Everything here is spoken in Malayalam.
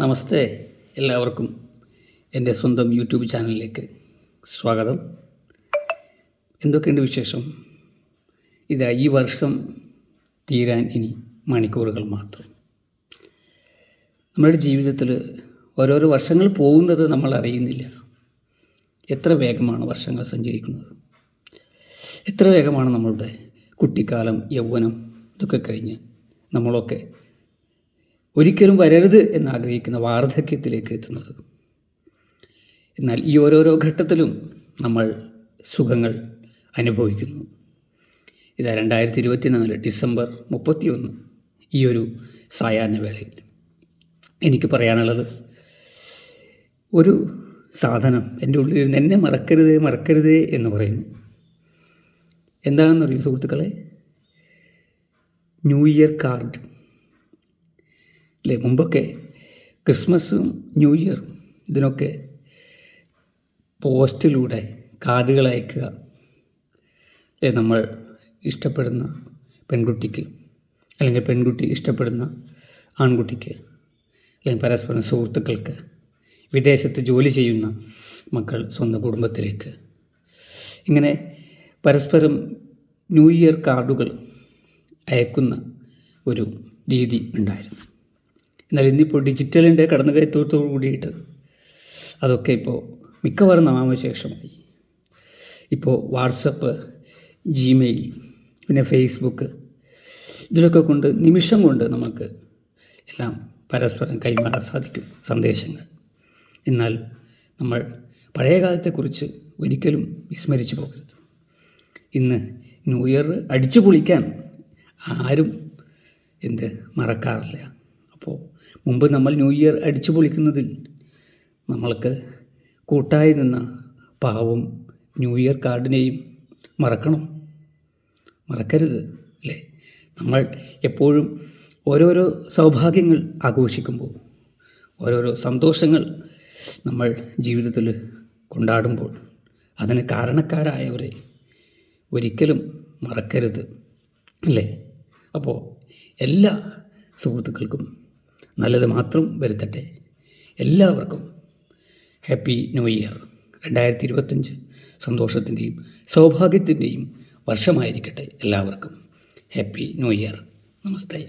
നമസ്തേ, എല്ലാവർക്കും എൻ്റെ സ്വന്തം യൂട്യൂബ് ചാനലിലേക്ക് സ്വാഗതം. എന്തൊക്കെയുണ്ട് വിശേഷം? ഈ വർഷം തീരാൻ ഇനി മണിക്കൂറുകൾ മാത്രം. നമ്മുടെ ജീവിതത്തിൽ ഓരോരോ വർഷങ്ങൾ പോകുന്നത് നമ്മൾ അറിയുന്നില്ല. എത്ര വേഗമാണ് വർഷങ്ങൾ സഞ്ചരിക്കുന്നത്, എത്ര വേഗമാണ് നമ്മളുടെ കുട്ടിക്കാലം, യൗവനം ഇതൊക്കെ കഴിഞ്ഞ് നമ്മളൊക്കെ ഒരിക്കലും വരരുത് എന്നാഗ്രഹിക്കുന്ന വാർദ്ധക്യത്തിലേക്ക് എത്തുന്നത്. എന്നാൽ ഈ ഓരോരോ ഘട്ടത്തിലും നമ്മൾ സുഖങ്ങൾ അനുഭവിക്കുന്നു. 2024 ഡിസംബർ 31 ഈ ഒരു സായാഹ്ന വേളയിൽ എനിക്ക് പറയാനുള്ളത്, ഒരു സാധനം എൻ്റെ ഉള്ളിൽ നിന്ന് എന്നെ മറക്കരുതേ എന്ന് പറയുന്നു. എന്താണെന്നറിയും സുഹൃത്തുക്കളെ? ന്യൂ ഇയർ കാർഡ് അല്ലേ? മുമ്പൊക്കെ ക്രിസ്മസും ന്യൂ ഇയറും ഇതിനൊക്കെ പോസ്റ്റിലൂടെ കാർഡുകൾ അയക്കുക അല്ലേ? നമ്മൾ ഇഷ്ടപ്പെടുന്ന പെൺകുട്ടിക്ക്, അല്ലെങ്കിൽ പെൺകുട്ടി ഇഷ്ടപ്പെടുന്ന ആൺകുട്ടിക്ക്, അല്ലെങ്കിൽ പരസ്പരം സുഹൃത്തുക്കൾക്ക്, വിദേശത്ത് ജോലി ചെയ്യുന്ന മക്കൾ സ്വന്തം കുടുംബത്തിലേക്ക്, ഇങ്ങനെ പരസ്പരം ന്യൂ ഇയർ കാർഡുകൾ അയക്കുന്ന ഒരു രീതി ഉണ്ടായിരുന്നു. എന്നാൽ ഇന്നിപ്പോൾ ഡിജിറ്റലിൻ്റെ കടന്നുകയറ്റത്തോടു കൂടിയിട്ട് അതൊക്കെ ഇപ്പോൾ മിക്കവാറും നാമശേഷമായി. ഇപ്പോൾ വാട്സപ്പ്, ജിമെയിൽ, പിന്നെ ഫേസ്ബുക്ക്, ഇതിലൊക്കെ കൊണ്ട് നിമിഷം കൊണ്ട് നമുക്ക് എല്ലാം പരസ്പരം കൈമാറാൻ സാധിക്കും സന്ദേശങ്ങൾ. എന്നാൽ നമ്മൾ പഴയ കാലത്തെക്കുറിച്ച് ഒരിക്കലും വിസ്മരിച്ചു പോകരുത്. ഇന്ന് ന്യൂ ഇയർ അടിച്ചു പൊളിക്കാൻ ആരും മറക്കാറില്ല. അപ്പോൾ മുമ്പ് നമ്മൾ ന്യൂ ഇയർ അടിച്ചു പൊളിക്കുന്നതിൽ നമ്മൾക്ക് കൂട്ടായി നിന്ന പാവം ന്യൂ ഇയർ കാർഡിനെയും മറക്കരുത് അല്ലേ? നമ്മൾ എപ്പോഴും ഓരോരോ സൗഭാഗ്യങ്ങൾ ആഘോഷിക്കുമ്പോൾ, ഓരോരോ സന്തോഷങ്ങൾ നമ്മൾ ജീവിതത്തിൽ കൊണ്ടാടുമ്പോൾ അതിന് കാരണക്കാരായവരെ ഒരിക്കലും മറക്കരുത് അല്ലേ? അപ്പോൾ എല്ലാ സുഹൃത്തുക്കൾക്കും നല്ലത് മാത്രം വരുത്തട്ടെ. എല്ലാവർക്കും ഹാപ്പി ന്യൂ ഇയർ. 2025 സന്തോഷത്തിൻ്റെയും സൗഭാഗ്യത്തിൻ്റെയും വർഷമായിരിക്കട്ടെ. എല്ലാവർക്കും ഹാപ്പി ന്യൂ ഇയർ. നമസ്തേ.